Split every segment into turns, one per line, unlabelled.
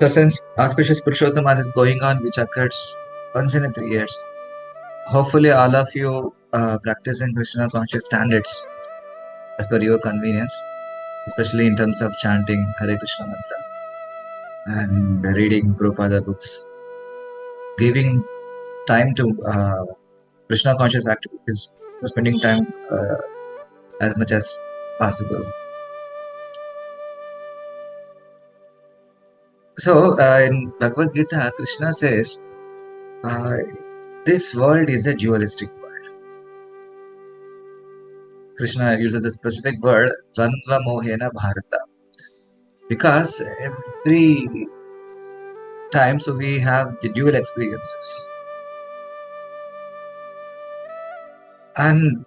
So since auspicious Purushottam is going on, which occurs once in 3 years, hopefully all of you practicing Krishna conscious standards as per your convenience, especially in terms of chanting Hare Krishna mantra and reading Prabhupada books, giving time to Krishna conscious activities, spending time as much as possible. So in Bhagavad Gita, Krishna says, this world is a dualistic world. Krishna uses a specific word, Dvandva Mohena Bharata, because every time so we have the dual experiences. And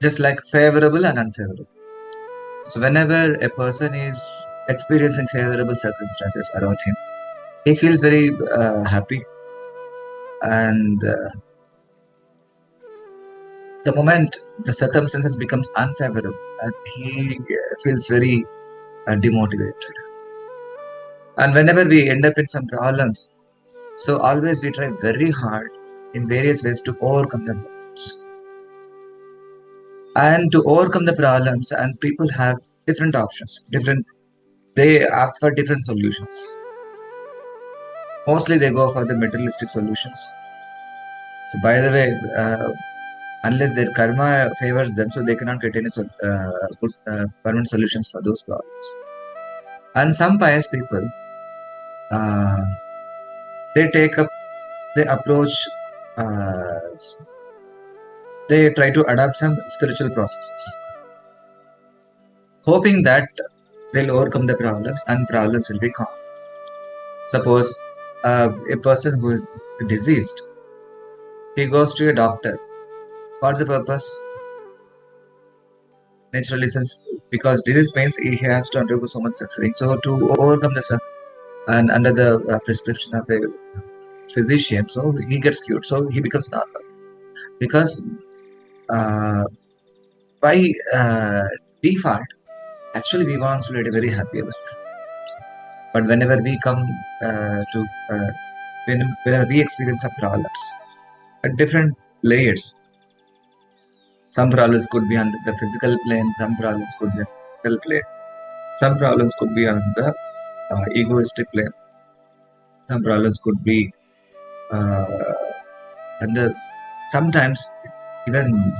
just like favorable and unfavorable. So whenever a person is experiencing favorable circumstances around him, he feels very happy. And the moment the circumstances becomes unfavorable, he feels very demotivated. And whenever we end up in some problems, so always we try very hard in various ways to overcome the problems. And to overcome the problems, and people have different options, they opt for different solutions. Mostly they go for the materialistic solutions. So by the way, unless their karma favors them, so they cannot get any good permanent solutions for those problems. And some pious people, they approach, they try to adapt some spiritual processes, hoping that they'll overcome the problems and problems will be calm. Suppose a person who is diseased, he goes to a doctor. What's the purpose? Naturally, since because disease means he has to undergo so much suffering. So to overcome the suffering and under the prescription of a physician, so he gets cured. So he becomes normal. Because by default, actually we want to lead a very happy life. But whenever we come whenever we experience some problems at different layers, some problems could be on the physical plane, some problems could be on the mental plane, some problems could be on the egoistic plane, some problems could be under sometimes even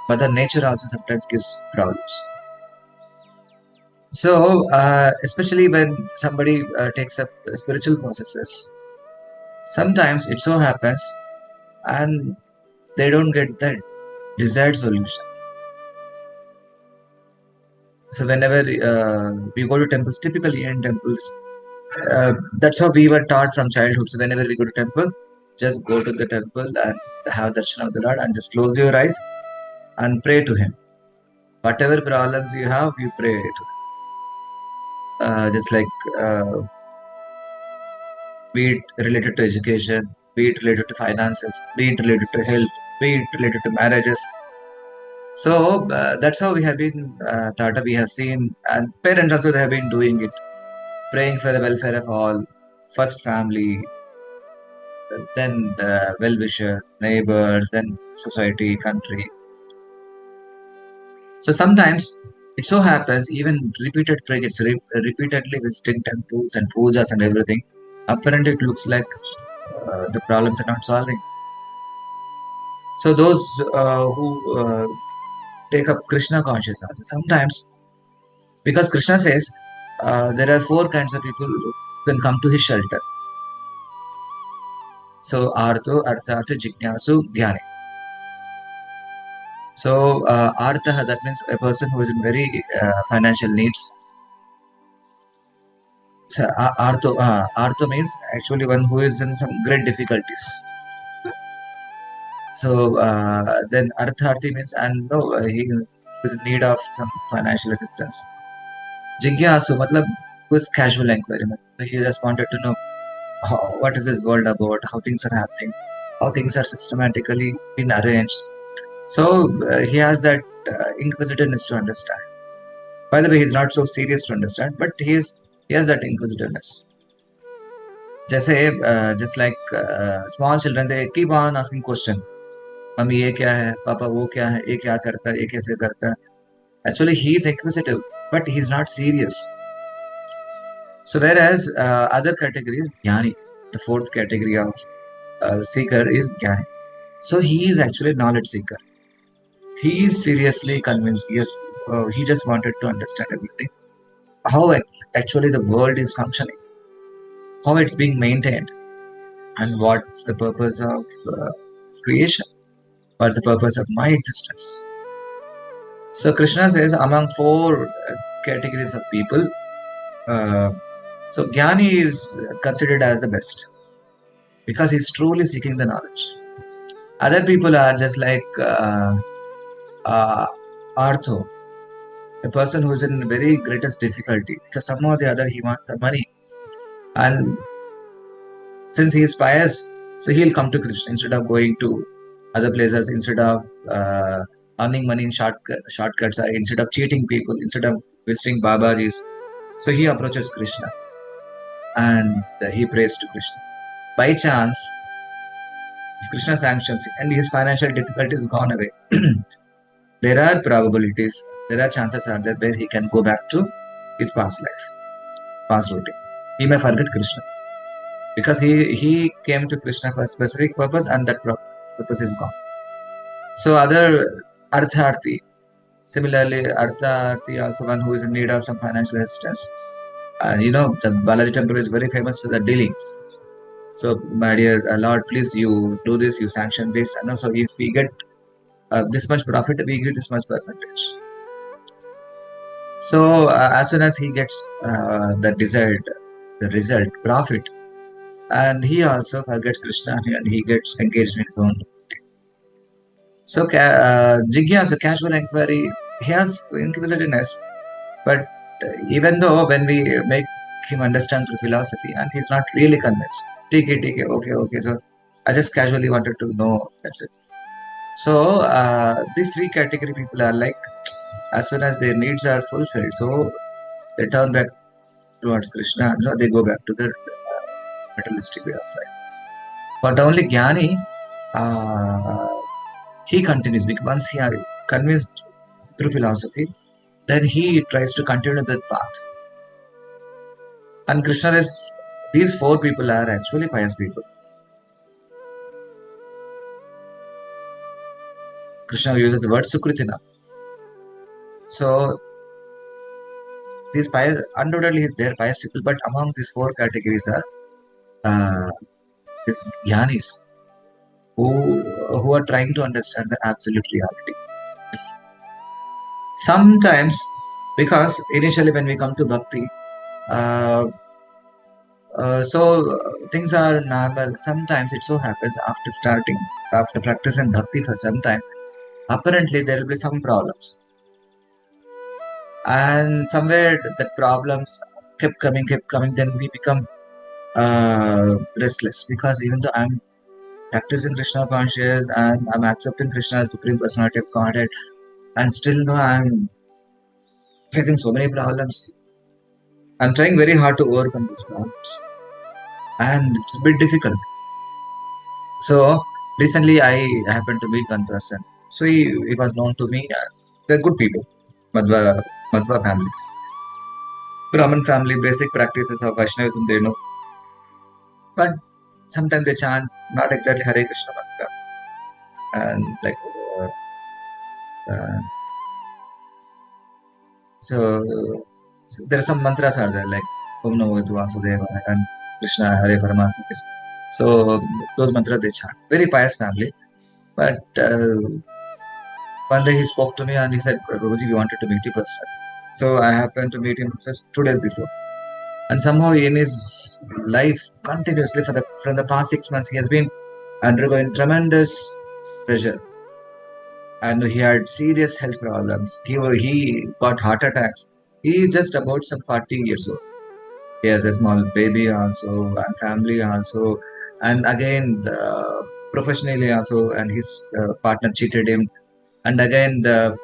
Mother Nature also sometimes gives problems. So especially when somebody takes up spiritual processes, sometimes it so happens and they don't get the desired solution. So whenever we go to temples, typically in temples, that's how we were taught from childhood. So whenever we go to temple, just go to the temple and have darshan of the Lord and just close your eyes and pray to Him. Whatever problems you have, you pray to Him. Just like be it related to education, be it related to finances, be it related to health, be it related to marriages. So that's how we have been taught. We have seen, and parents also they have been doing it, praying for the welfare of all, first family, then well-wishers, neighbors, then society, country. So sometimes it so happens, even repeated prayers, repeatedly visiting temples and pujas and everything, apparently it looks like the problems are not solving. So those who take up Krishna consciousness, sometimes, because Krishna says there are 4 kinds of people who can come to his shelter. So Artho, Arthartha, Jignasu, Jnani. So Artha, that means a person who is in very financial needs. So Artho means actually one who is in some great difficulties. So then Artharthi means, and no, he is in need of some financial assistance. Jigyasu, matlab, was casual inquiry. He just wanted to know what is this world about, how things are happening, how things are systematically been arranged. So he has that inquisitiveness to understand. By the way, he's not so serious to understand, but he has that inquisitiveness. Just like small children, they keep on asking question. Mummy ये क्या है, पापा वो क्या है, ये क्या करता है, ये कैसे करता है. Actually, he is inquisitive, but he is not serious. So whereas other categories, Jnani, the fourth category of seeker is Jnani. So he is actually a knowledge seeker. He is seriously convinced. Yes, he just wanted to understand everything. How actually the world is functioning, how it's being maintained, and what's the purpose of its creation, what's the purpose of my existence. So Krishna says among four categories of people, so Jnani is considered as the best because he's truly seeking the knowledge. Other people are just like Artho, a person who is in very greatest difficulty because somehow or the other he wants some money. And since he is pious, so he'll come to Krishna instead of going to other places, instead of earning money in shortcuts, instead of cheating people, instead of visiting Babajis. So he approaches Krishna and he prays to Krishna. By chance, if Krishna sanctions it and his financial difficulties gone away, there are probabilities, there are chances are there where he can go back to his past life, past routine. He may forget Krishna because he came to Krishna for a specific purpose and that purpose is gone. So other Artharthi, similarly Artharthi also one who is in need of some financial assistance. And the Balaji temple is very famous for the dealings. So my dear Lord, please you do this, you sanction this, and also if we get this much profit, we give this much percentage. So as soon as he gets the result, profit, and he also forgets Krishna and he gets engaged in his own. So Jigyasa, casual inquiry, he has inquisitiveness, but even though when we make him understand through philosophy and he's not really convinced, okay, so I just casually wanted to know, that's it. So these three category people are like, as soon as their needs are fulfilled, so they turn back towards Krishna, and so they go back to their materialistic way of life. But only Jnani, he continues because once he are convinced through philosophy, then he tries to continue that path. And Krishna says these four people are actually pious people. Krishna uses the word Sukritina. So these pious, undoubtedly they are pious people, but among these four categories are these Jnanis who are trying to understand the absolute reality. Sometimes, because initially when we come to Bhakti, things are normal. Sometimes it so happens after practicing Bhakti for some time, apparently there will be some problems. And somewhere that problems kept coming, then we become restless because even though I'm practicing Krishna conscious and I'm accepting Krishna as Supreme Personality of Godhead, and still no, I'm facing so many problems. I'm trying very hard to overcome these problems, and it's a bit difficult. So recently, I happened to meet one person. So he was known to me. They're good people, Madhva families, Brahmin family, basic practices of Vaishnavism they know, but sometimes they chant not exactly Hare Krishna mantra, and like uh, so, there are some mantras are there like Om Namo Bhagavate Vasudevaya and Krishna Hare Paramatma. So those mantras they chant. Very pious family, but one day he spoke to me and he said, Roji, we wanted to meet you personally. So I happened to meet him just 2 days before. And somehow in his life, continuously from the past 6 months, he has been undergoing tremendous pressure. And he had serious health problems. He got heart attacks. He is just about some 40 years old. He has a small baby also, and family also. And again, professionally also, and his partner cheated him. And again, the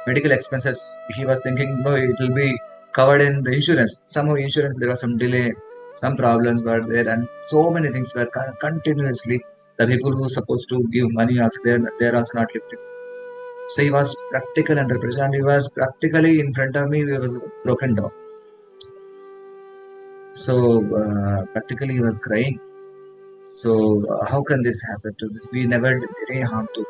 medical expenses, he was thinking, no, it will be covered in the insurance. Somehow insurance, there was some delay. Some problems were there, and so many things were continuously. The people who supposed to give money also, they're also not lifting. So he was practical under pressure, and he was practically in front of me. He was broken down. So practically he was crying. So how can this happen to this? We never did any harm to him,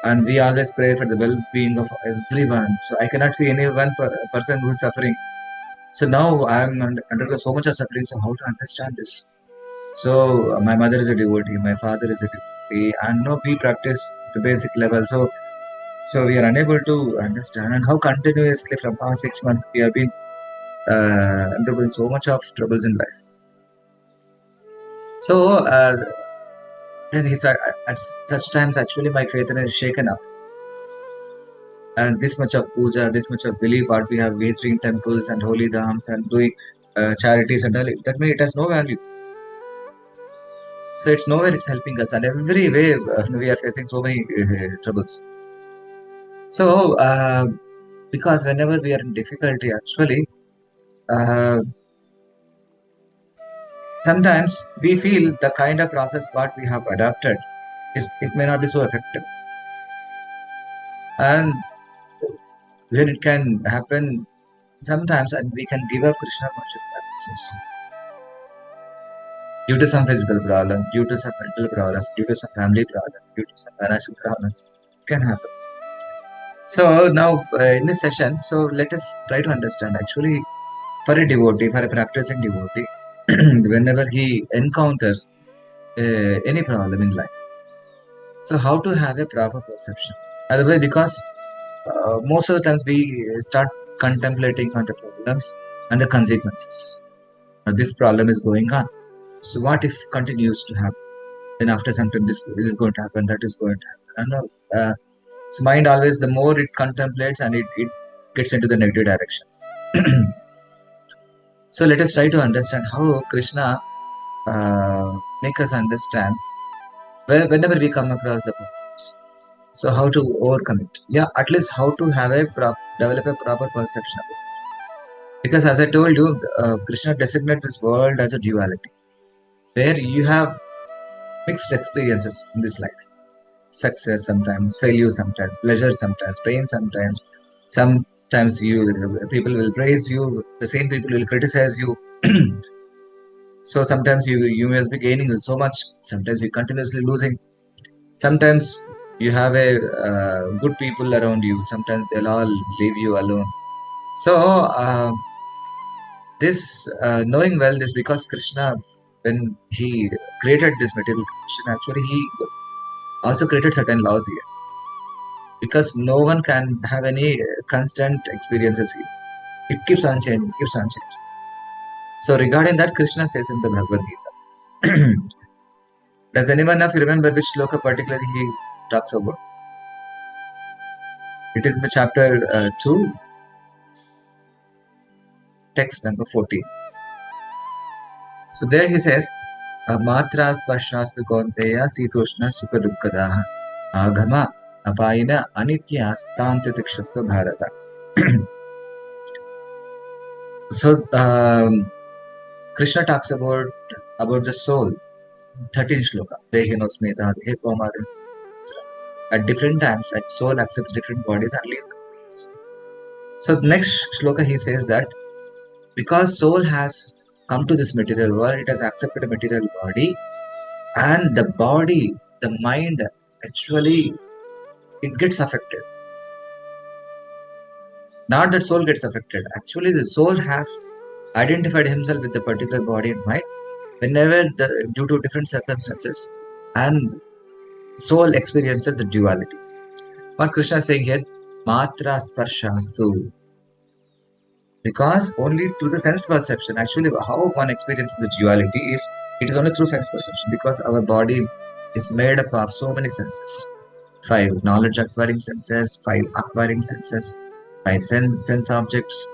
and we always pray for the well-being of everyone. So I cannot see any one person who is suffering. So now I am undergoing so much of suffering. So how to understand this? So my mother is a devotee, my father is a devotee, and no, we practice the basic level. So we are unable to understand, and how continuously from past 6 months we have been undergoing so much of troubles in life. So then he said, at such times actually my faith is shaken up, and this much of puja, this much of belief, what we have visiting temples and holy dhams and doing charities and all, that means it has no value. So it's nowhere it's helping us, and every way we are facing so many troubles. So because whenever we are in difficulty, actually, sometimes we feel the kind of process what we have adopted is it may not be so effective, and when it can happen, sometimes and we can give up Krishna conscious practices due to some physical problems, due to some mental problems, due to some family problems, due to some financial problems. It can happen. So now in this session, so let us try to understand actually for a devotee, for a practicing devotee, whenever he encounters any problem in life, so how to have a proper perception. Otherwise, because most of the times we start contemplating on the problems and the consequences. This problem is going on. So what if continues to happen? Then after some time, this is going to happen, that is going to happen. And so mind always, the more it contemplates and it gets into the negative direction. So let us try to understand how Krishna make us understand whenever we come across the problems. So how to overcome it? Yeah, at least how to have develop a proper perception of it. Because as I told you, Krishna designates this world as a duality, where you have mixed experiences in this life. Success sometimes, failure sometimes, pleasure sometimes, pain sometimes. Sometimes people will praise you, the same people will criticize you. So sometimes you must be gaining so much, sometimes you continuously losing. Sometimes you have a good people around you, sometimes they'll all leave you alone. So this knowing well this, because Krishna, when he created this material creation, actually he also created certain laws here, because no one can have any constant experiences here. It keeps on changing, keeps on changing. So regarding that, Krishna says in the Bhagavad Gita. Does anyone of you remember which sloka particularly he talks about? It is in the chapter 2, text number 14. So there he says, Matras Pashastu Konteya Sitoshna Sukha Dukkadaha Agama Apayina Anityas Tantitikshasya Bharata. So Krishna talks about the soul, 13 shloka. Dehinosmeta, Dehe at different times, that soul accepts different bodies and leaves the bodies. So next shloka he says that because soul has come to this material world, it has accepted a material body, and the body, the mind, actually it gets affected. Not that soul gets affected. Actually, the soul has identified himself with the particular body and mind whenever due to different circumstances, and soul experiences the duality. What Krishna is saying here, Matra Sparshastu. Because only through the sense perception, actually, how one experiences the duality is, it is only through sense perception, because our body is made up of so many senses. 5 knowledge acquiring senses, 5 acquiring senses, 5 sense objects.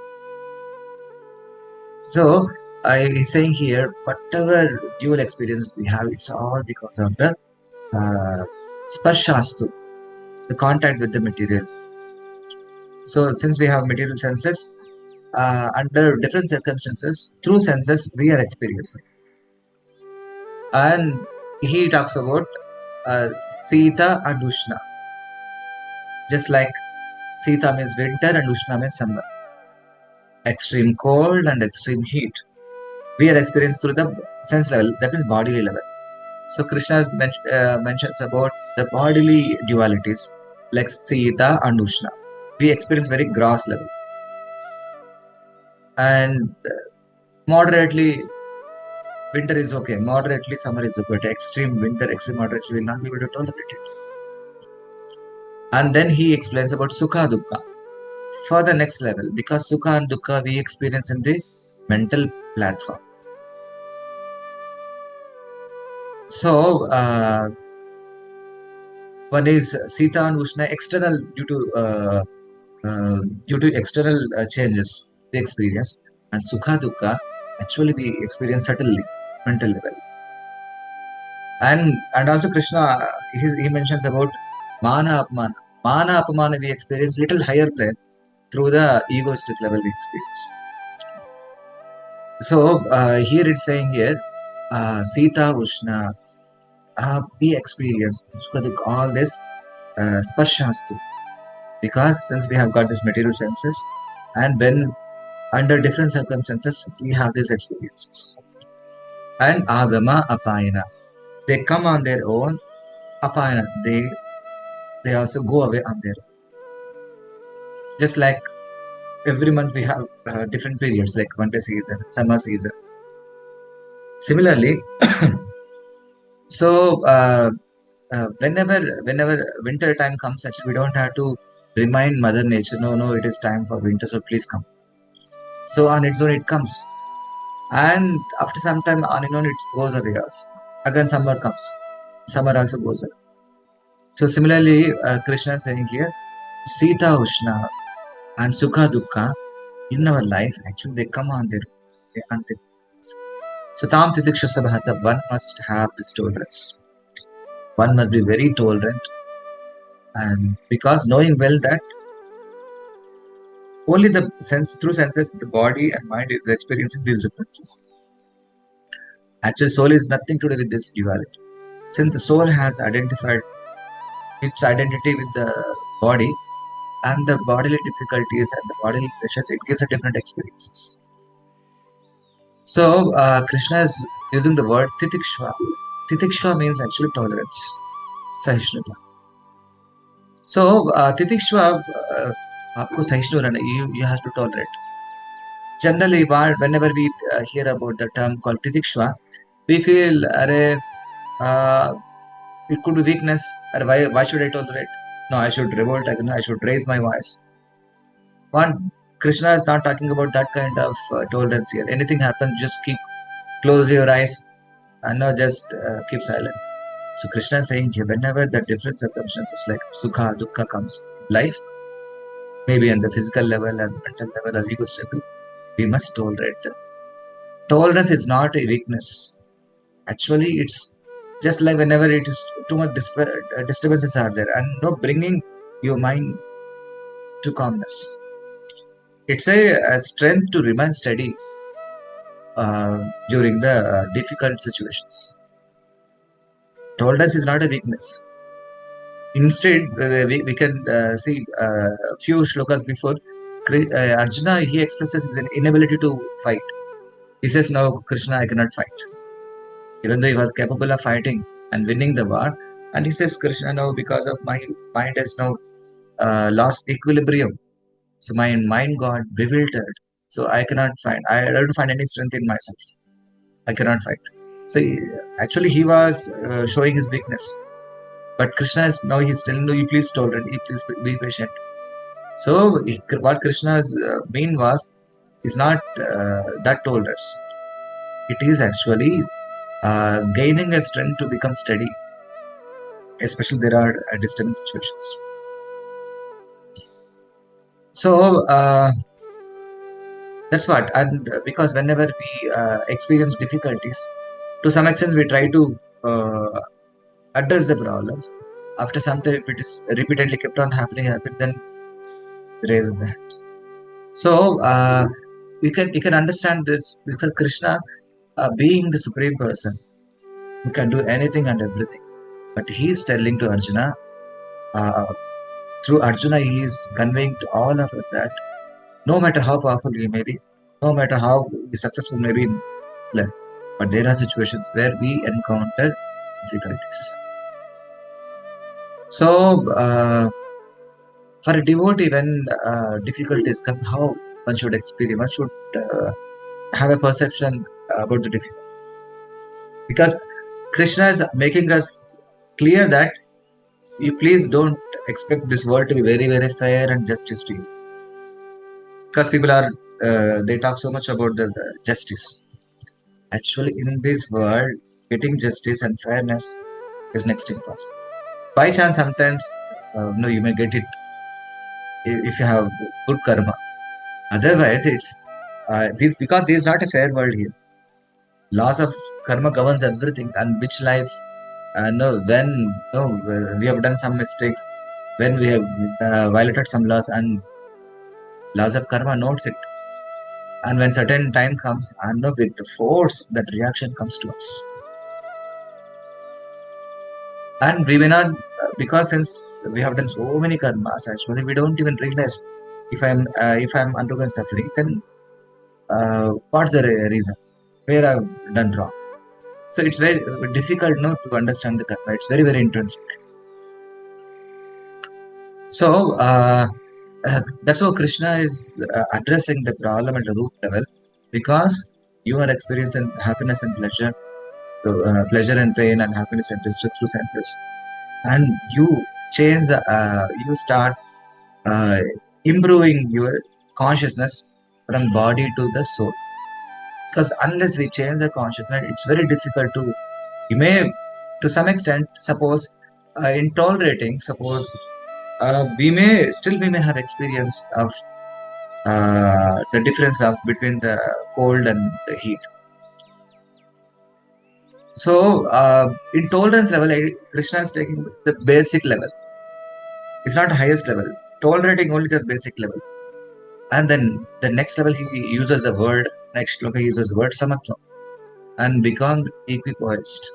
So I is saying here, whatever dual experiences we have, it's all because of the sparshastu, the contact with the material. So since we have material senses, under different circumstances, through senses, we are experiencing. And he talks about Sita and Ushna. Just like Sita means winter and Ushna means summer. Extreme cold and extreme heat. We are experienced through the sense level, that is bodily level. So Krishna mentions about the bodily dualities like Sita and Ushna. We experience very gross level. And moderately, winter is okay. Moderately, summer is okay. Extreme winter, extreme moderately will not be able to tolerate it. And then he explains about Sukha Dukkha for the next level, because Sukha and Dukkha we experience in the mental platform. So, one is Sita and Ushna external due to external changes we experience, and Sukha Dukkha actually we experience subtly mental level. And also Krishna he mentions about Mana Apmana. Mana Apmana we experience little higher plane through the egoistic level we experience. So here it's saying here Sita Ushna we experience Sukha Dukkha, all this sparshastu, because since we have got these material senses, and when under different circumstances we have these experiences. And Agama Apayana, they come on their own. Apayana, they also go away on their own. Just like every month we have different periods like winter season, summer season. Similarly, so whenever winter time comes, actually we don't have to remind Mother Nature, no, it is time for winter, so please come. So on its own it comes, and after some time on its own it goes away also. Again summer comes, summer also goes away. So similarly, Krishna is saying here, Sita Ushna and Sukha Dukkha in our life, actually they come on their own. So Tam Titiksha Sabhata, one must have this tolerance. One must be very tolerant, and because knowing well that only the sense through senses, the body and mind is experiencing these differences. Actual soul is nothing to do with this duality. Since the soul has identified its identity with the body, and the bodily difficulties and the bodily pressures, it gives a different experiences. So Krishna is using the word titikshva. Titikshva means actually tolerance, sahishnutta. So titikshva, आपको सहिष्णु रहना, you have to tolerate. Generally, whenever we hear about the term called titikshva, we feel, it could be weakness. Why should I tolerate? No, I should revolt. I should raise my voice. One, Krishna is not talking about that kind of tolerance here. Anything happens, just close your eyes and now just keep silent. So Krishna is saying here, whenever the different circumstances like Sukha, Dukkha comes in life, maybe on the physical level and mental level or ego struggle, we must tolerate them. Tolerance is not a weakness. Actually, it's just like whenever it is too much disturbances are there, and bringing your mind to calmness. It's a strength to remain steady during the difficult situations. Tolerance is not a weakness. Instead, we can see a few shlokas before, Arjuna, he expresses his inability to fight. He says, no, Krishna, I cannot fight. Even though he was capable of fighting and winning the war, and he says, Krishna, no, because of my mind has now lost equilibrium. So my mind got bewildered. So I cannot fight. I don't find any strength in myself. I cannot fight. So actually he was showing his weakness. But Krishna is now he's telling you, please tolerate, you please be patient. So what Krishna's mean was is not that tolerance. It is actually gaining a strength to become steady, especially there are disturbing situations. So that's what, and because whenever we experience difficulties, to some extent we try to address the problems. After some time, if it is repeatedly kept on happening, then raise the hand. So you can understand this because Krishna, being the supreme person who can do anything and everything, but he is telling to Arjuna, uh, through Arjuna, he is conveying to all of us that no matter how powerful he may be, no matter how successful may be in life, but there are situations where we encounter difficulties. So, for a devotee, when difficulties come, how one should experience, one should have a perception about the difficulty. Because Krishna is making us clear that you please don't expect this world to be very, very fair and justice to you. Because people are, they talk so much about the justice. Actually, in this world, getting justice and fairness is next to impossible. By chance, sometimes, no, you may get it if you have good karma. Otherwise, it's this because this is not a fair world here. Laws of karma governs everything, and which life, no, when no, we have done some mistakes, when we have violated some laws, and laws of karma notes it. And when certain time comes, and no, with the force, that reaction comes to us. And we may not, because since we have done so many karmas, actually, we don't even realize if I'm undergoing suffering, then what's the reason? Where I've done wrong? So it's very difficult no, to understand the karma. It's very, very interesting. So that's how Krishna is addressing the problem at the root level, because you are experiencing happiness and pleasure, pleasure and pain, and happiness and distress through senses, and you change the, you start uh, improving your consciousness from body to the soul. Because unless we change the consciousness, it's very difficult to, you may, to some extent, suppose in tolerating, suppose we may have experience of the difference of between the cold and the heat. So in tolerance level, Krishna is taking the basic level. It's not the highest level. Tolerating only just basic level. And then the next level he uses the word, next shloka he uses the word samatva, and become equipoised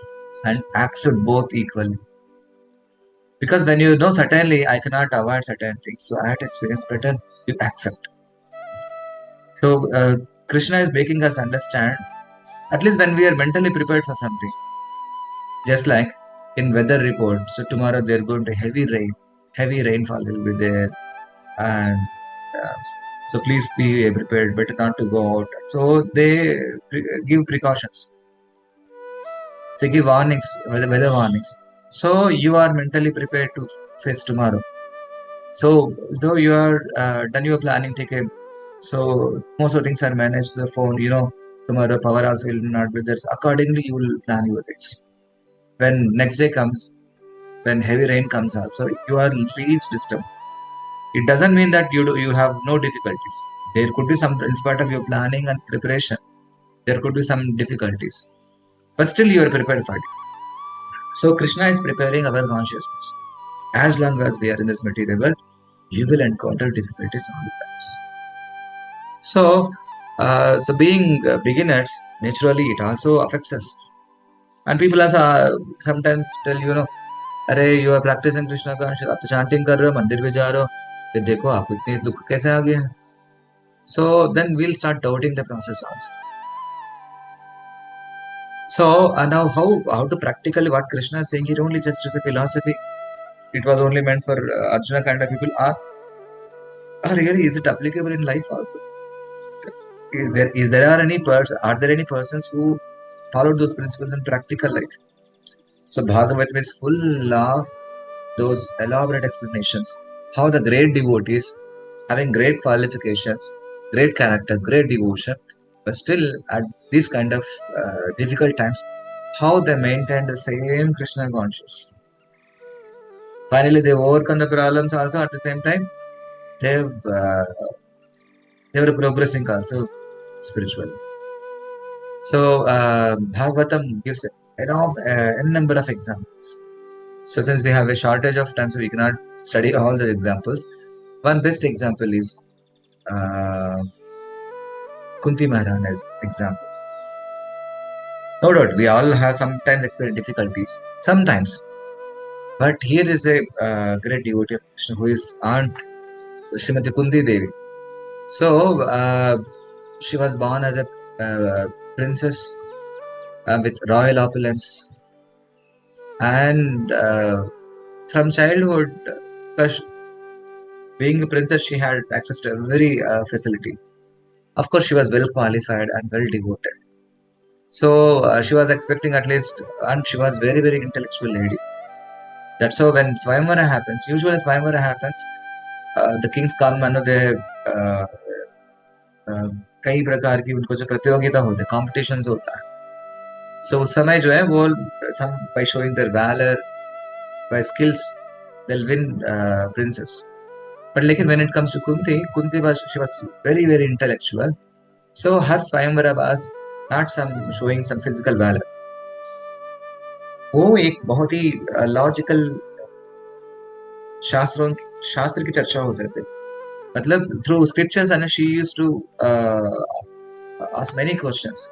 and accept both equally. Because when you know certainly I cannot avoid certain things, so I have to experience better, you accept. So Krishna is making us understand, at least when we are mentally prepared for something. Just like in weather report, so tomorrow they're going to heavy rainfall will be there, and uh, so please be prepared, better not to go out. So they give precautions, they give warnings, weather warnings. So you are mentally prepared to face tomorrow. So you are done your planning, take a, so most of the things are managed the phone, you know, tomorrow power also will not be there. So accordingly, you will plan your things. When next day comes, when heavy rain comes also, you are least disturbed. It doesn't mean that you have no difficulties. There could be some, in spite of your planning and preparation, there could be some difficulties, but still you are prepared for it. So Krishna is preparing our consciousness. As long as we are in this material world, you will encounter difficulties all the times. So, so being beginners, naturally it also affects us. And people also sometimes tell you know, अरे you are practising Krishna conscious, आप तो chanting कर रहे हो, मंदिर भी जा रहे हो, फिर देखो आपको इतनी दुख कैसे आ गया. So then we'll start doubting the process also. So now how to practically what Krishna is saying here only just as a philosophy. It was only meant for Arjuna kind of people. Are really is it applicable in life also? Are there any persons who followed those principles in practical life? So Bhagavatam is full of those elaborate explanations. How the great devotees, having great qualifications, great character, great devotion, but still at these kind of difficult times, how they maintain the same Krishna consciousness. Finally, they overcome the problems also at the same time. They've they were progressing also spiritually. So Bhagavatam gives a number of examples. So since we have a shortage of time, so we cannot study all the examples. One best example is uh, Kunti Maharana's example. No doubt, we all have sometimes experienced difficulties. Sometimes. But here is a great devotee of Krishna who is Aunt Srimati Kunti Devi. So, she was born as a princess with royal opulence, and from childhood, because being a princess, she had access to every facility. Of course, she was well qualified and well devoted. So she was expecting at least, and she was very very intellectual lady. That's how when Swayamvara happens, usually Swayamvara happens, the kings come and they uh, कई प्रकार की उनको जो प्रतियोगिता होते हैं competitions होता है सो उस समय जो है वो some by showing their valor by skills they'll win princess but लेकिन when it comes to Kunti was she was very very intellectual so her Swayamvara was not some showing some physical valor वो एक बहुत ही logical शास्त्रों शास्त्र की चर्चा होते थे मतलब through scriptures and she used to ask many questions.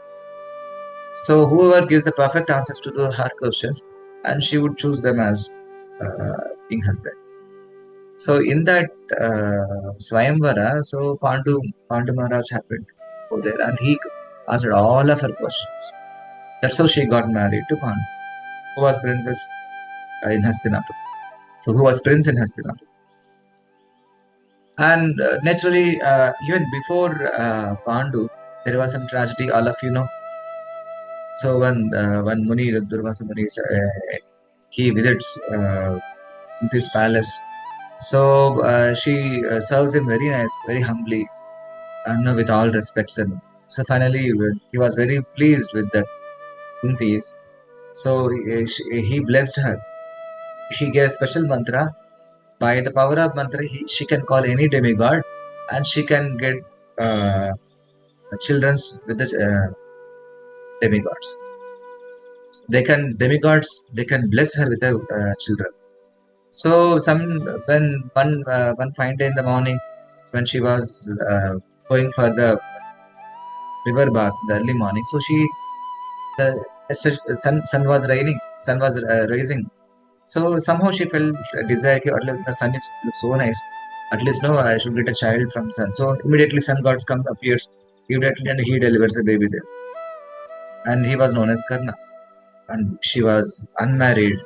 So whoever gives the perfect answers to her questions, and she would choose them as king husband. So in that Swayamvara, so Pandu Maharaj happened over there, and he answered all of her questions. That's how she got married to Pandu, who was princess in Hastinapur. So who was prince in Hastinapur. And naturally, even before Pandu, there was some tragedy. All of you know. So when Muni Durvasa Muni he visits this palace. So she serves him very nice, very humbly, and with all respects. And so finally, he was very pleased with that Kunti. So he blessed her. He gave special mantra. By the power of mantra, she can call any demigod, and she can get childrens with the demigods. They can bless her with the children. So one fine day in the morning, when she was going for the river bath in the early morning, so the sun was raining, sun was rising. So somehow she felt a desire. The sun is looks so nice. At least no, I should get a child from sun. So immediately sun gods comes appears immediately and he delivers a baby there. And he was known as Karna, and she was unmarried.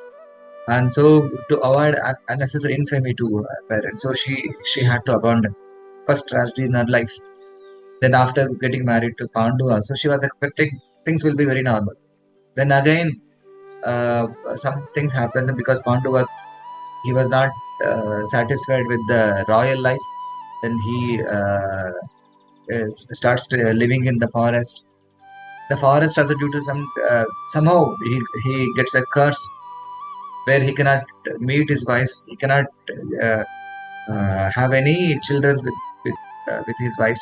And so to avoid unnecessary infamy to her parents, so she had to abandon. First tragedy in her life. Then after getting married to Pandu also, she was expecting things will be very normal. Then again, some things happened because Pandu was not satisfied with the royal life. Then he starts living in the forest. The forest also due to somehow he gets a curse where he cannot meet his wife. He cannot uh, have any children with his wife.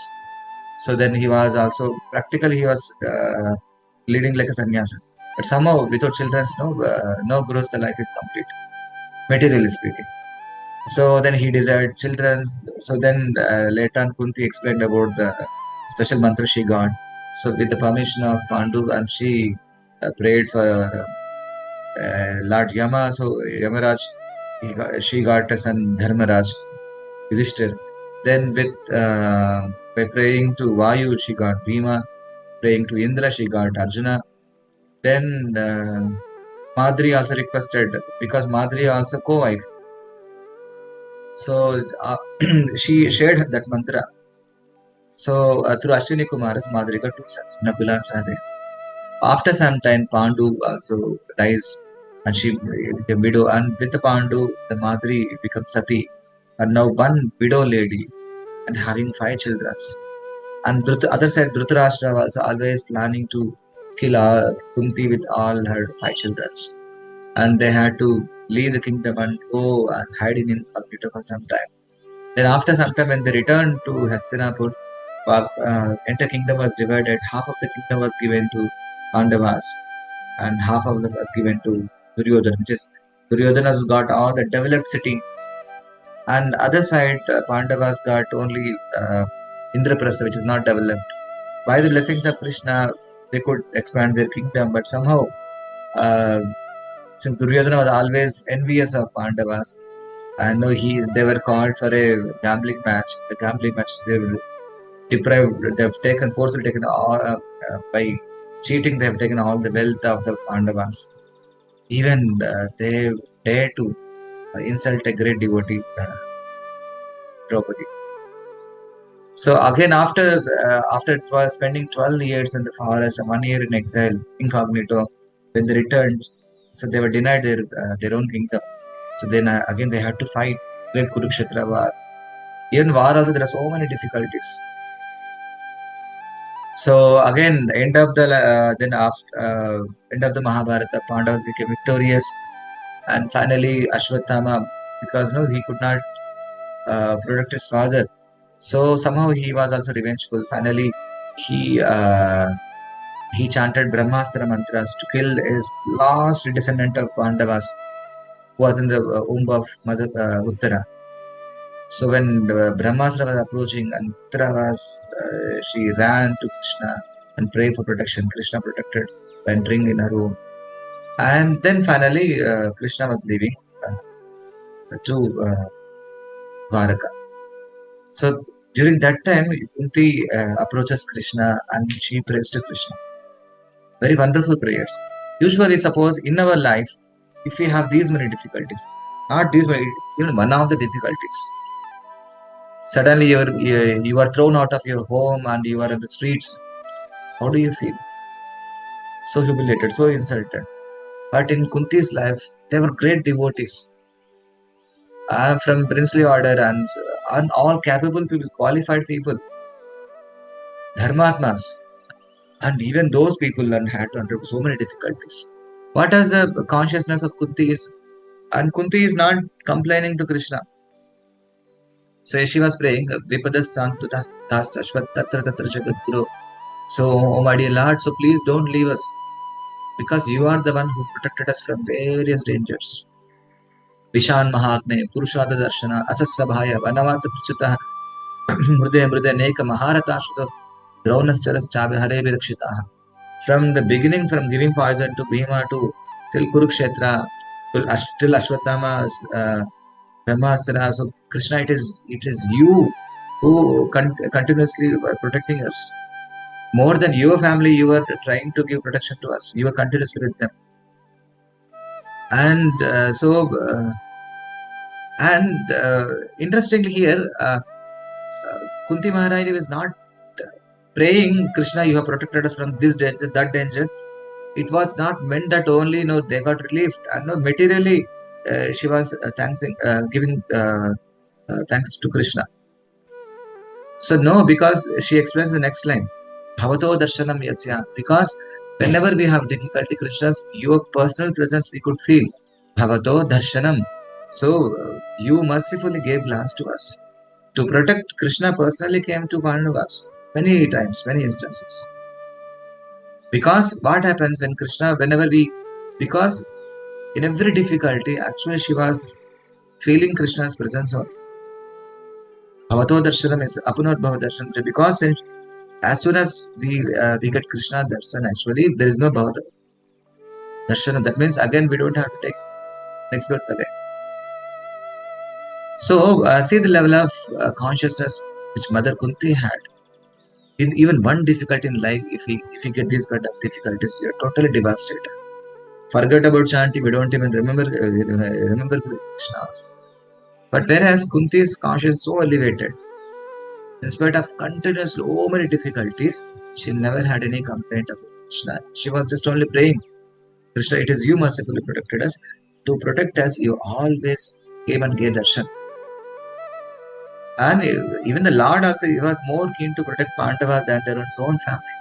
So then he was also practically he was leading like a sannyasa. But somehow without children, no gurus, the life is complete, materially speaking. So then he desired children. So then later on Kunti explained about the special mantra she got. So with the permission of Pandu and she prayed for Lord Yama. So Yamaraj, she got a son Dharmaraj, Yudhishthir. Then by praying to Vayu, she got Bhima. Praying to Indra, she got Arjuna. Then Madri also requested because Madri also co-wife. So she shared that mantra. So through Ashwini Kumaras, Madri got two sons, Nakula and Sahdev. After some time, Pandu also dies and she became widow. And with the Pandu, the Madri becomes Sati. And now one widow lady and having 5 children. And other side, Dhritarashtra was always planning to kill Kunti with all her 5 children. And they had to leave the kingdom and go and hide in incognito for some time. Then after some time, when they returned to Hastinapur, entire kingdom was divided. Half of the kingdom was given to Pandavas, and half of them was given to Duryodhana, which is Duryodhana's got all the developed city, and other side Pandavas got only Indraprastha, which is not developed. by the blessings of Krishna, they could expand their kingdom. But somehow, uh, since Duryodhana was always envious of Pandavas, and no, they were called for a gambling match. The gambling match, they were deprived. They've taken forcefully taken all by cheating. They have taken all the wealth of the Pandavas. Even they dare to insult a great devotee, Draupadi. So again, after spending 12 years in the forest and 1 year in exile, incognito, when they returned, so they were denied their own kingdom. So then again they had to fight great Kurukshetra war. Even war also there are so many difficulties. So again, end of the Mahabharata, Pandavas became victorious, and finally Ashwatthama, because no he could not protect his father, so somehow he was also revengeful. Finally, he uh, he chanted Brahmastra mantras to kill his last descendant of Pandavas, who was in the womb of Mother Uttara. So when Brahmastra was approaching and Uttara she ran to Krishna and prayed for protection. Krishna protected by entering in her womb. And then finally, Krishna was leaving to Dwaraka. So during that time, Kunti approaches Krishna and she prays to Krishna. Very wonderful prayers. Usually, suppose in our life, if we have these many difficulties, not these many, even one of the difficulties, suddenly you are thrown out of your home and you are in the streets. How do you feel? So humiliated, so insulted. But in Kunti's life, they were great devotees. From princely order and all capable people, qualified people, dharmatmas. And even those people had to undergo so many difficulties. What is the consciousness of Kunti is? And Kunti is not complaining to Krishna. So she was praying, Vipadas Santu Tas Ashvat Tatra Tatra Jagadguru. So, oh my dear Lord, so please don't leave us, because you are the one who protected us from various dangers. Vishan Mahatme, Purushada Darshana, Asasabhaya, Vanavasa Prichita, Mrde Mrde Neka Maharatashto, Dronas Charas Chabe Hare Virakshitaha. From the beginning, from giving poison to Bhima to till Kurukshetra, till Ashwatthama's Brahmastra. So Krishna, it is you who continuously protecting us. More than your family, you are trying to give protection to us. You are continuously with them. And interestingly here, Kunti Maharani was not praying, Krishna, you have protected us from this danger, that danger. It was not meant that only they got relieved, and materially she was giving thanks to Krishna. So no, because she explains the next line, Bhavato Darshanam Yasya, because whenever we have difficulty, Krishna's your personal presence we could feel. Bhavato Darshanam. So you mercifully gave glance to us. To protect, Krishna personally came to Pandavas many times, many instances. Because what happens when Krishna, because in every difficulty, actually she was feeling Krishna's presence only. Bhavato Darshanam is Apunot Bhava Darshan, because as soon as we get Krishna Darshan, actually there is no Bhava Darshan. That means again we don't have to take next birth again. So see the level of consciousness which Mother Kunti had. In even one difficulty in life, if we get these kind of difficulties, we are totally devastated. Forget about chanting, we don't even remember Krishna's. But whereas Kunti's conscience so elevated, in spite of continuous so many difficulties, she never had any complaint about Krishna. She was just only praying, Krishna, it is you mercifully protected us. To protect us, you always came and gave darshan. And even the Lord also, he was more keen to protect Pandavas than their own family,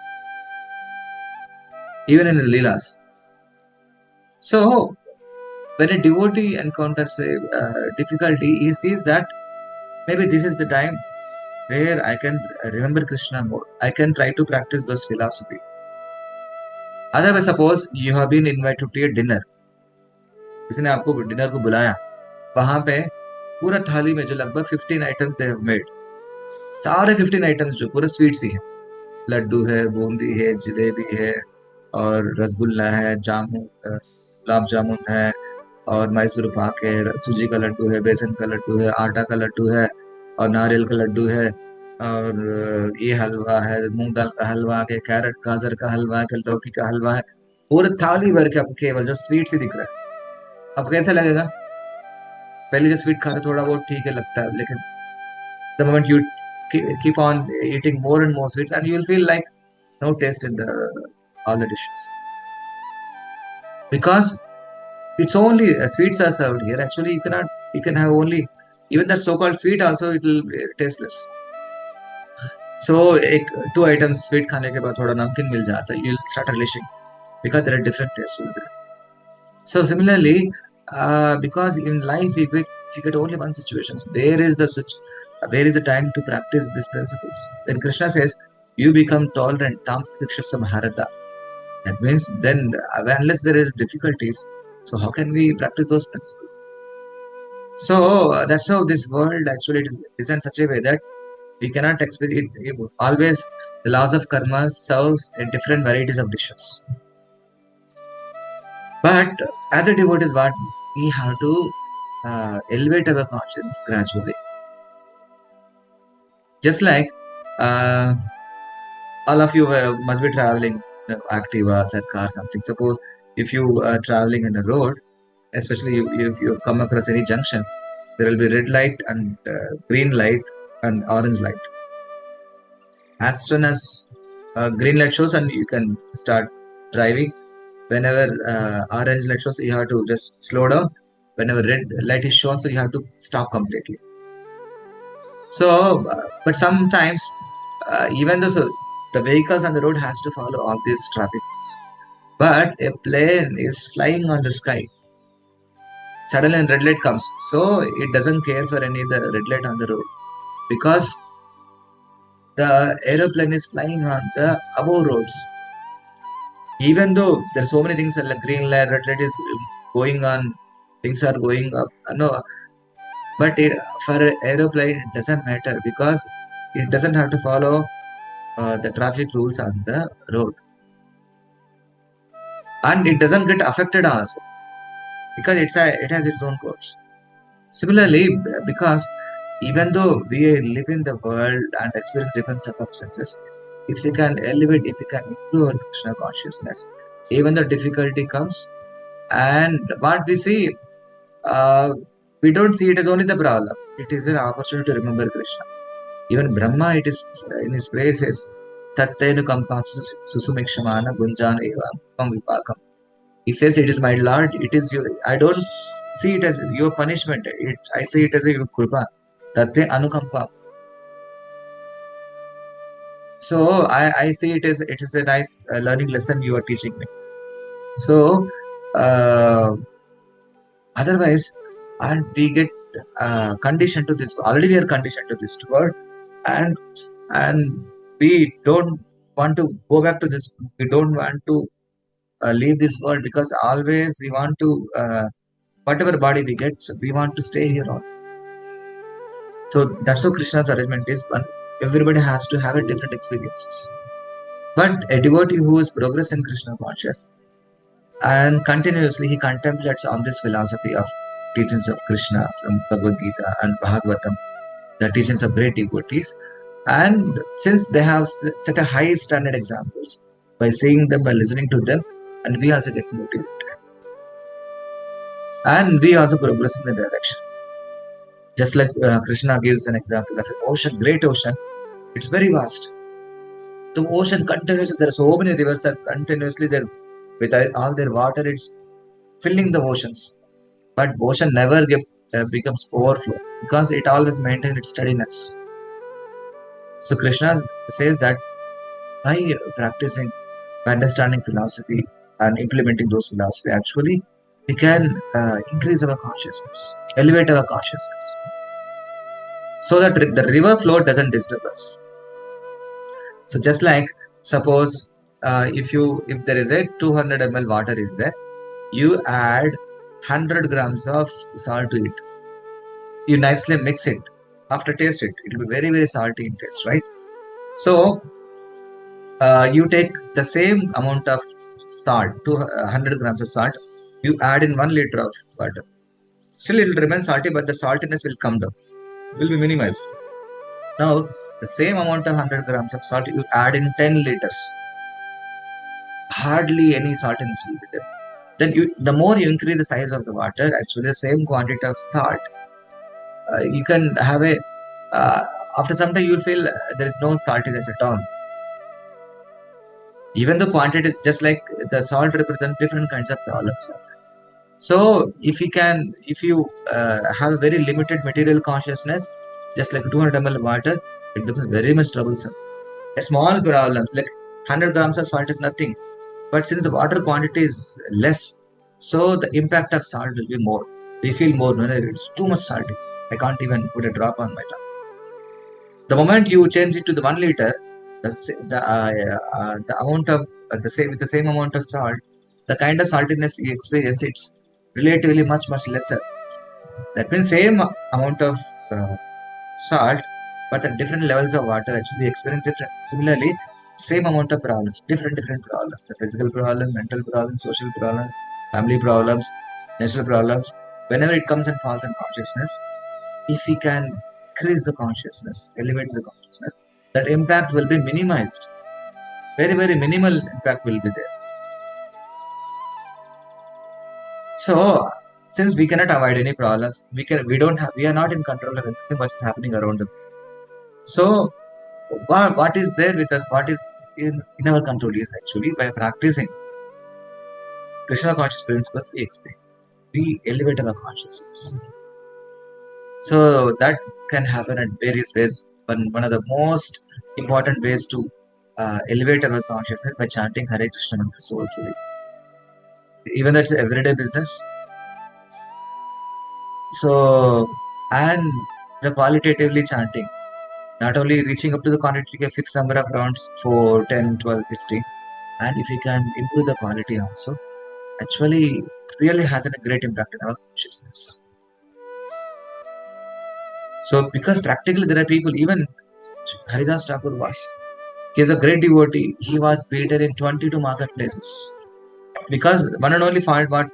even in the Leelas. So, when a devotee encounters a difficulty, he sees that maybe this is the time where I can remember Krishna more. I can try to practice those philosophy. Otherwise, suppose you have been invited to a dinner. किसी ने आपको dinner को बुलाया, वहां पे पूरा थाली में जो लगभग 15 आइटम्स दे हैव मेड, सारे 15 आइटम्स जो पूरे स्वीट्स ही है, लड्डू है, बूंदी है, जलेबी है, और रसगुल्ला है, जामुन, गुलाब जामुन है, और मैसूर पाक है, सूजी का लड्डू है, बेसन का लड्डू है, आटा का लड्डू है, और नारियल का लड्डू है, और ये हलवा है, मूंग दाल का हलवा है, कैरेट गाजर का हलवा है, लौकी का हलवा है। पूरे थाली भर के आपको केवल जो स्वीट ही दिख रहा है। अब कैसा लगेगा? पहले जो स्वीट खाते थोड़ा बहुत ठीक है लगता है, लेकिन the moment you keep on eating more and more sweets, and you'll feel like no taste in the all the dishes, because it's only sweets are served here. Actually, you can have only even that so-called sweet also, it will be tasteless. So एक two items sweet खाने के बाद थोड़ा नमकीन मिल जाता है, you'll start relishing, because there are different tastes will be there. So similarly, because in life we get only one situation. So there is a time to practice these principles. When Krishna says, "You become tolerant," tam sitikshasa bharata. That means then, unless there is difficulties, so how can we practice those principles? So that's how this world actually it is designed such a way that we cannot experience it. Always the laws of karma serves in different varieties of dishes. But as a devotee, is what we have to elevate our conscience gradually. Just like uh, all of you must be traveling, Activa, car, something. Suppose if you are traveling in a road, especially if you come across any junction, there will be red light and green light and orange light. As soon as green light shows, and you can start driving. Whenever orange light shows, you have to just slow down. Whenever red light is shown, so you have to stop completely. So, but sometimes, even though the vehicles on the road has to follow all these traffic rules, but a plane is flying on the sky. Suddenly, a red light comes, so it doesn't care for any of the red light on the road, because the aeroplane is flying on the above roads. Even though there are so many things like green light, red light is going on, things are going up. No, but for aeroplane it doesn't matter, because it doesn't have to follow the traffic rules on the road, and it doesn't get affected also, because it has its own course. Similarly, because even though we live in the world and experience different circumstances, if we can elevate, if we can improve our Krishna consciousness, even the difficulty comes, and what we see, uh, we don't see it as only the problem. It is an opportunity to remember Krishna. Even Brahma, it is in his prayer says, Tattenu kampa susumikshamana gunjana eva vipakam. He says, "It is my Lord. It is you. I don't see it as your punishment. I see it as a your kripa. Tatte anukampa." So I see it is a nice learning lesson you are teaching me. So uh, otherwise, and we get conditioned to this. Already we are conditioned to this word, and we don't want to go back to this. We don't want to leave this world, because always we want to whatever body we get, so we want to stay here on. So that's how Krishna's arrangement is. But everybody has to have a different experiences. But a devotee who is progress in Krishna conscious and continuously he contemplates on this philosophy of teachings of Krishna from Bhagavad Gita and Bhagavatam, the teachings of great devotees. And since they have set a high standard examples, by seeing them, by listening to them, and we also get motivated. And we also progress in the direction. Just like Krishna gives an example of an ocean, great ocean, it's very vast. The ocean continuously, there are so many rivers that continuously there with all their water, it's filling the oceans. But ocean never becomes overflow, because it always maintains its steadiness. So Krishna says that by practicing, by understanding philosophy and implementing those philosophy, actually we can increase our consciousness, elevate our consciousness, so that the river flow doesn't disturb us. So just like suppose if there is a 200 ml water is there, you add 100 grams of salt to it. You nicely mix it. After taste it, it will be very salty in taste, right? So You take the same amount of salt, 200 grams of salt, you add in 1 liter of water. Still, it will remain salty, but the saltiness will come down, will be minimized. Now, the same amount of 100 grams of salt you add in 10 liters, hardly any saltiness will be there. Then, the more you increase the size of the water, actually, the same quantity of salt, you can have a. After some time, you will feel there is no saltiness at all. Even the quantity, just like the salt represents different kinds of problems. So if you have a very limited material consciousness, just like 200 ml water, it becomes very much troublesome. A small problem, like 100 grams of salt is nothing, but since the water quantity is less, so the impact of salt will be more. We feel more, no, it's too much salty. I can't even put a drop on my tongue. The moment you change it to the 1 liter, the amount of the same with the same amount of salt, the kind of saltiness you experience, it's relatively much lesser. That means same amount of salt, but at different levels of water actually experience different. Similarly, same amount of problems, different problems: the physical problem, mental problems, social problems, family problems, natural problems. Whenever it comes and falls in consciousness, if we can increase the consciousness, elevate the consciousness, that impact will be minimized. Very minimal impact will be there. So since we cannot avoid any problems, we are not in control of anything what's happening around them. So what is there with us, what is in our control is actually by practicing Krishna conscious principles, we elevate our consciousness. So that can happen at various ways. One of the most important ways to elevate our consciousness by chanting Hare Krishna mantra soulfully. Even that's everyday business. So, and the qualitatively chanting, not only reaching up to the quantity, a fixed number of rounds for 10, 12, 16, and if we can improve the quality also, actually really has a great impact in our consciousness. So, because practically there are people, even Haridas Thakur he is a great devotee. He was beaten in 22 marketplaces because one and only fault what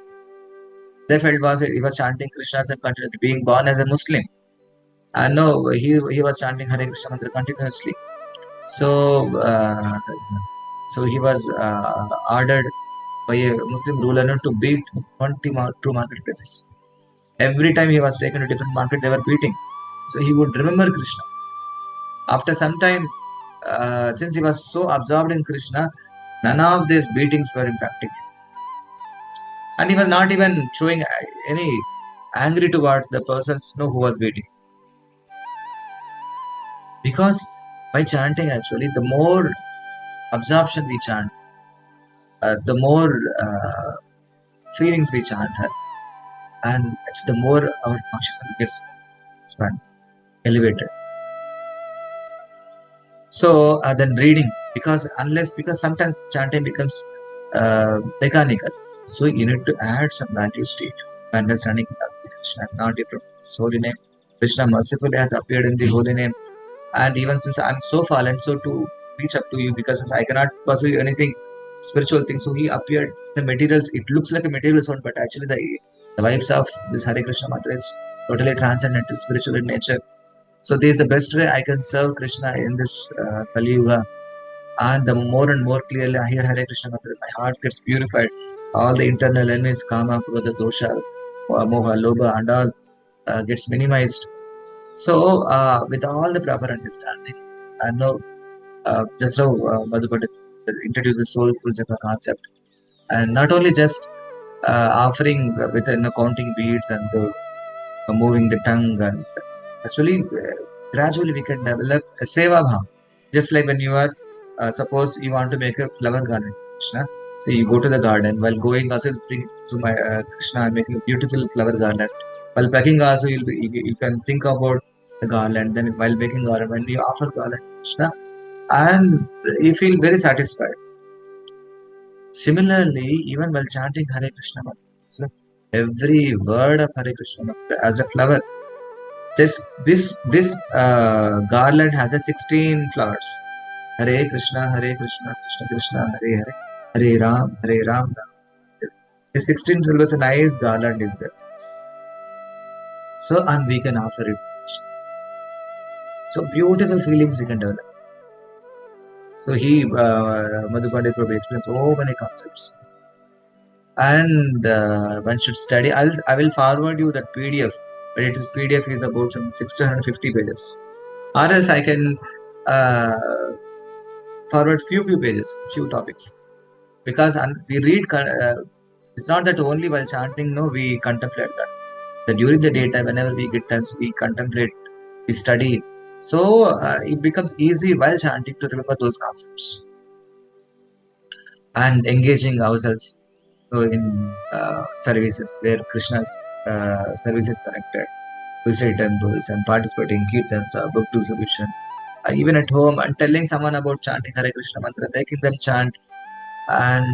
they felt was he was chanting Krishna's and continuously being born as a Muslim. And no, he was chanting Hare Krishna mantra continuously. So, he was ordered by a Muslim ruler to beat 22 marketplaces. Every time he was taken to different market, they were beating. So he would remember Krishna. After some time, since he was so absorbed in Krishna, none of these beatings were impacting him. And he was not even showing any angry towards the persons who was beating. Because by chanting, actually, the more absorption we chant, the more feelings we chant her, and the more our consciousness gets expanded, elevated. So then reading, because sometimes chanting becomes mechanical. So you need to add some values to it. Understanding as Krishna is not different. His holy name, Krishna mercifully has appeared in the holy name, and even since I'm so fallen, so to reach up to you, because I cannot pursue anything spiritual thing. So he appeared in the materials. It looks like a material sound, but actually the vibes of this Hare Krishna mantra is totally transcendental, spiritual in nature. So this is the best way I can serve Krishna in this Kali Yuga. And the more and more clearly I hear Hare Krishna mantra, my heart gets purified. All the internal enemies, kama, krodha, dosha, moha, lobha, and all gets minimized. So with all the proper understanding, I know just how Madhupata introduced the soulful japa concept, and not only just offering with counting beads and moving the tongue, and actually gradually we can develop a seva bhav. Just like when you are suppose you want to make a flower garden, Krishna. So you go to the garden, while going also think to my Krishna, I'm making a beautiful flower garden. While packing also you can think about the garland. Then while making garland, when you offer garland Krishna, and you feel very satisfied. Similarly, even while chanting Hare Krishna mantra, so every word of Hare Krishna mantra as a flower. This garland has a 16 flowers. Hare Krishna, Krishna Krishna, Hare Hare, Hare Ram, Ram. The 16th syllabus, a nice garland is there. So, and we can offer it. So, beautiful feelings we can develop. So, Madhu Pandit Prabhu explains so many concepts. And one should study. I will forward you that PDF, but it is PDF is about some 650 pages. Or else I can forward few pages, few topics. Because we read, it's not that only while chanting, no, we contemplate that. That during the daytime, whenever we get times, we contemplate, we study. So it becomes easy while chanting to remember those concepts and engaging ourselves in services where Krishna's service is connected, visit temples and participate in kirtans, book distribution, even at home and telling someone about chanting Hare Krishna mantra, making them chant. And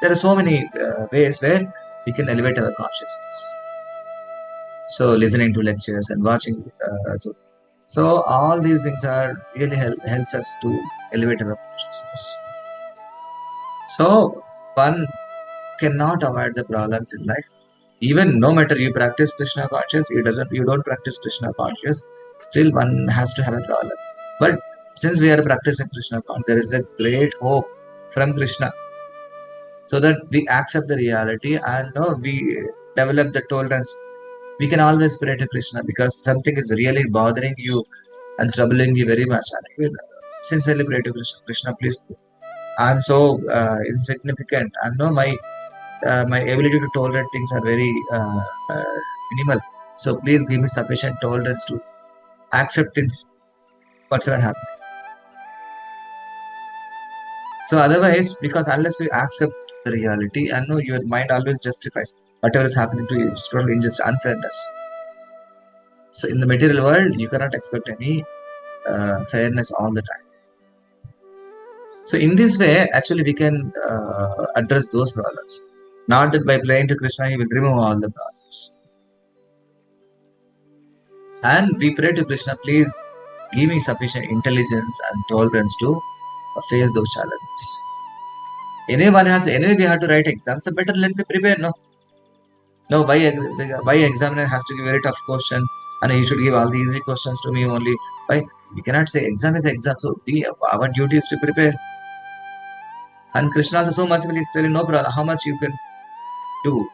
there are so many ways where we can elevate our consciousness. So listening to lectures and watching. So all these things are really helps us to elevate our consciousness. So one cannot avoid the problems in life. Even no matter you practice Krishna conscious, you don't practice Krishna conscious, still one has to have a problem. But since we are practicing Krishna conscious, there is a great hope from Krishna, so that we accept the reality and we develop the tolerance. We can always pray to Krishna because something is really bothering you and troubling you very much. And you will sincerely pray to Krishna. Krishna, please. I'm so insignificant. I know my ability to tolerate things are very minimal. So please give me sufficient tolerance to accept things whatsoever happen. So otherwise, because unless you accept the reality, and no, your mind always justifies whatever is happening to you. It's totally injustice, unfairness. So in the material world, you cannot expect any fairness all the time. So in this way, actually, we can address those problems. Not that by praying to Krishna, he will remove all the problems. And we pray to Krishna, please give me sufficient intelligence and tolerance to face those challenges. Anyway, we have to write exams, so better let me prepare, no? No, why examiner has to give very tough question and he should give all the easy questions to me only? Why? We cannot say exam is exam, so our duty is to prepare. And Krishna also so mercifully is telling no problem, how much you can do,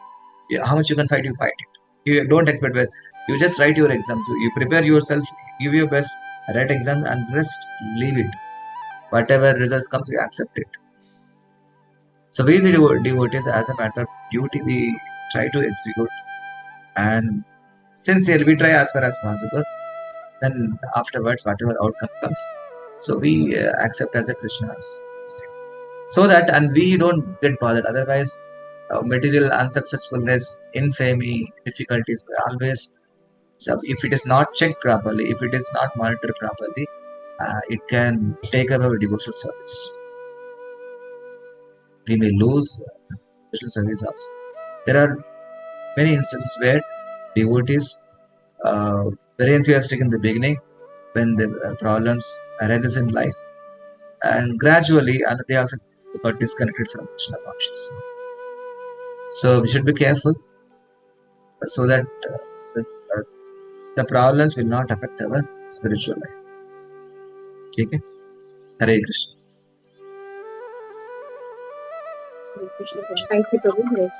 how much you can fight, you fight it. You don't expect well. You just write your exam. So you prepare yourself, give your best, write exam and rest, leave it. Whatever results comes, we accept it. So we devotees, as a matter of duty, we try to execute and sincerely we try as far as possible. Then afterwards, whatever outcome comes, so we accept as a Krishna's sin. So that and we don't get bothered. Otherwise, material unsuccessfulness, infamy, difficulties always. So if it is not checked properly, if it is not monitored properly, it can take away our devotional service. We may lose devotional service also. There are many instances where devotees very enthusiastic in the beginning when the problems arises in life, and gradually and they also got disconnected from Krishna consciousness. So we should be careful so that uh, the problems will not affect our spiritual life. Okay? Hare Krishna.
Thank you, Prabhu.